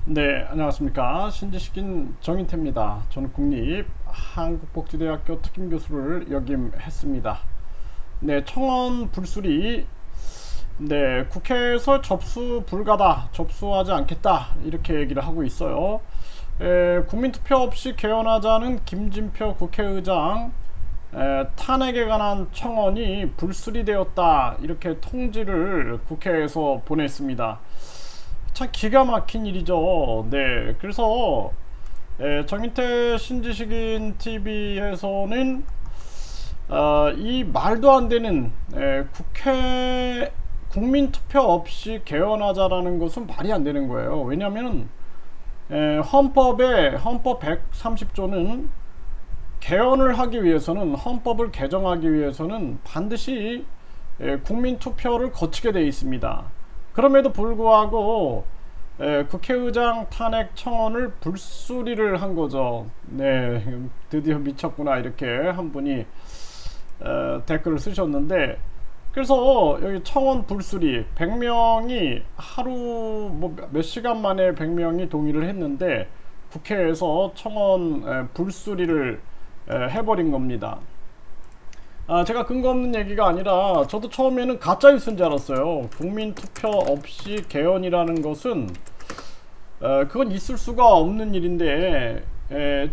네, 안녕하십니까. 신지식인 정인태입니다. 저는 국립한국복지대학교 특임교수를 역임했습니다. 네, 청원 불수리, 네, 국회에서 접수 불가다, 접수하지 않겠다, 이렇게 얘기를 하고 있어요. 국민투표 없이 개헌하자는 김진표 국회의장, 탄핵에 관한 청원이 불수리되었다, 이렇게 통지를 국회에서 보냈습니다. 참 기가 막힌 일이죠. 네, 그래서 정인태 신지식인 TV에서는 이 말도 안 되는 국회 국민투표 없이 개헌하자라는 것은 말이 안 되는 거예요. 왜냐하면 헌법 130조는 개헌을 하기 위해서는, 헌법을 개정하기 위해서는 반드시 국민투표를 거치게 되어 있습니다. 그럼에도 불구하고 국회의장 탄핵 청원을 불수리를 한 거죠. 네, 드디어 미쳤구나, 이렇게 한 분이 댓글을 쓰셨는데, 그래서 여기 청원 불수리 100명이 하루 뭐 몇 시간 만에 100명이 동의를 했는데 국회에서 청원 불수리를 해버린 겁니다. 제가 근거 없는 얘기가 아니라 저도 처음에는 가짜 뉴스인 줄 알았어요. 국민투표 없이 개헌이라는 것은 그건 있을 수가 없는 일인데,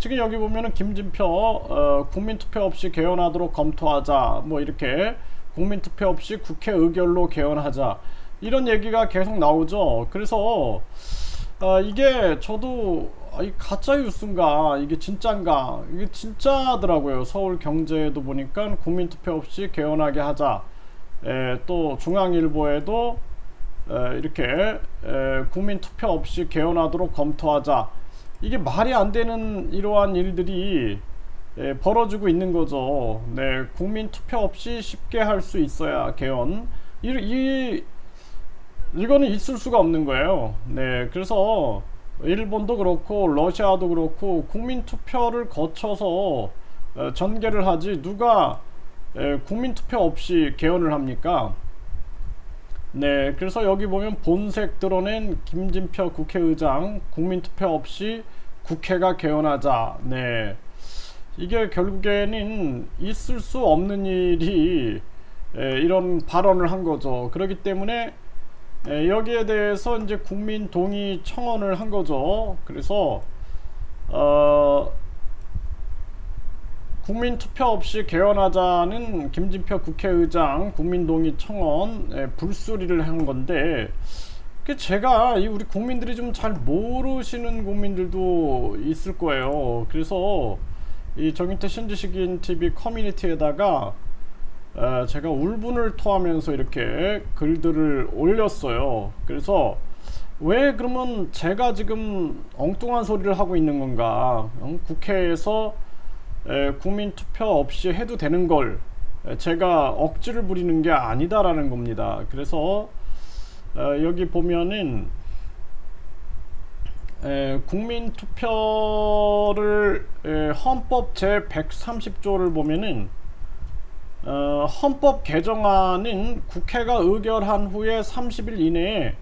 지금 여기 보면은 김진표 국민투표 없이 개헌하도록 검토하자, 뭐 이렇게 국민투표 없이 국회 의결로 개헌하자, 이런 얘기가 계속 나오죠. 그래서 이게 저도 이 가짜 뉴스인가 이게 진짠가, 이게 진짜더라고요. 서울경제에도 보니까 국민투표 없이 개헌하게 하자, 또 중앙일보에도 이렇게 국민투표 없이 개헌하도록 검토하자, 이게 말이 안 되는 이러한 일들이 벌어지고 있는 거죠. 네, 국민투표 없이 쉽게 할 수 있어야 개헌, 이거는 있을 수가 없는 거예요. 네, 그래서 일본도 그렇고 러시아도 그렇고 국민투표를 거쳐서 전개를 하지, 누가 국민투표 없이 개헌을 합니까? 네, 그래서 여기 보면 본색 드러낸 김진표 국회의장, 국민투표 없이 국회가 개헌하자. 네, 이게 결국에는 있을 수 없는 일이 이런 발언을 한 거죠. 그렇기 때문에 여기에 대해서 이제 국민 동의 청원을 한 거죠. 그래서 국민 투표 없이 개헌하자는 김진표 국회의장 국민 동의 청원 불수리를 한 건데, 제가 우리 국민들이 좀 잘 모르시는 국민들도 있을 거예요. 그래서 이 정인태 신지식인 TV 커뮤니티에다가 제가 울분을 토하면서 이렇게 글들을 올렸어요. 그래서 왜 그러면 제가 지금 엉뚱한 소리를 하고 있는 건가? 국회에서 국민투표 없이 해도 되는 걸 제가 억지를 부리는 게 아니다라는 겁니다. 그래서 여기 보면은 국민투표를 헌법 제 130조를 보면은 헌법 개정안은 국회가 의결한 후에 30일 이내에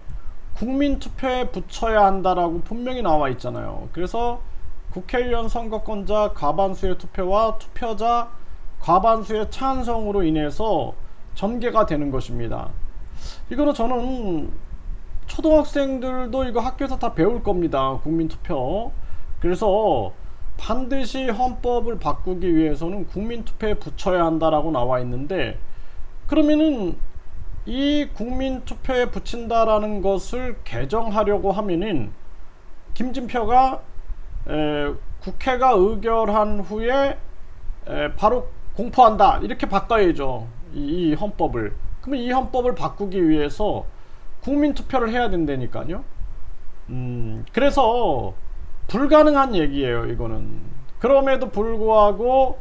국민투표에 붙여야 한다라고 분명히 나와 있잖아요. 그래서 국회의원 선거권자 과반수의 투표와 투표자 과반수의 찬성으로 인해서 전개가 되는 것입니다. 이거는 저는 초등학생들도 이거 학교에서 다 배울 겁니다. 국민투표. 그래서 반드시 헌법을 바꾸기 위해서는 국민투표에 붙여야 한다라고 나와 있는데, 그러면은 이 국민투표에 붙인다라는 것을 개정하려고 하면은 김진표가 국회가 의결한 후에 바로 공포한다, 이렇게 바꿔야죠. 이 헌법을. 그러면 이 헌법을 바꾸기 위해서 국민투표를 해야 된다니까요. 그래서 불가능한 얘기예요, 이거는. 그럼에도 불구하고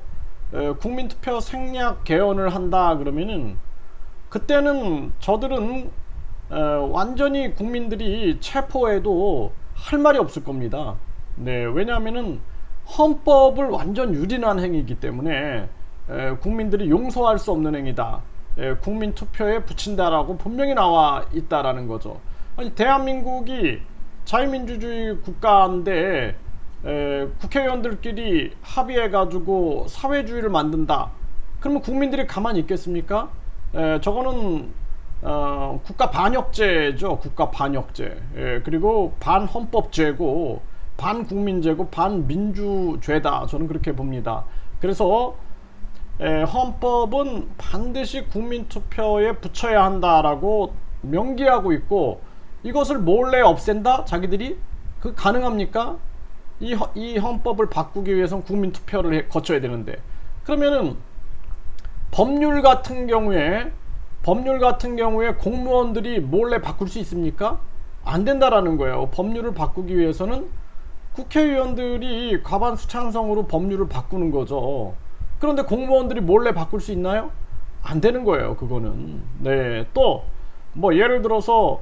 국민투표 생략 개헌을 한다 그러면은, 그때는 저들은 완전히 국민들이 체포해도 할 말이 없을 겁니다. 네, 왜냐하면은 헌법을 완전 유린한 행위이기 때문에 국민들이 용서할 수 없는 행위다, 국민투표에 붙인다라고 분명히 나와 있다라는 거죠. 아니, 대한민국이 자유민주주의 국가인데 국회의원들끼리 합의해가지고 사회주의를 만든다. 그러면 국민들이 가만히 있겠습니까? 저거는 국가 반역죄죠. 국가 반역죄. 그리고 반헌법죄고 반국민죄고 반민주죄다. 저는 그렇게 봅니다. 그래서 헌법은 반드시 국민투표에 붙여야 한다라고 명기하고 있고, 이것을 몰래 없앤다? 자기들이? 그 가능합니까? 이 헌법을 바꾸기 위해서는 국민투표를 거쳐야 되는데, 그러면은 법률 같은 경우에 공무원들이 몰래 바꿀 수 있습니까? 안 된다라는 거예요. 법률을 바꾸기 위해서는 국회의원들이 과반수 찬성으로 법률을 바꾸는 거죠. 그런데 공무원들이 몰래 바꿀 수 있나요? 안 되는 거예요, 그거는. 네, 또 뭐 예를 들어서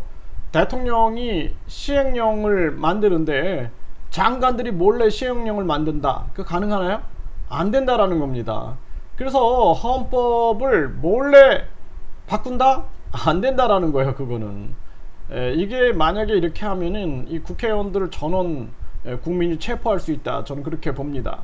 대통령이 시행령을 만드는데 장관들이 몰래 시행령을 만든다. 그 가능하나요? 안 된다라는 겁니다. 그래서 헌법을 몰래 바꾼다? 안 된다라는 거예요, 그거는. 이게 만약에 이렇게 하면은 이 국회의원들을 전원 국민이 체포할 수 있다. 저는 그렇게 봅니다.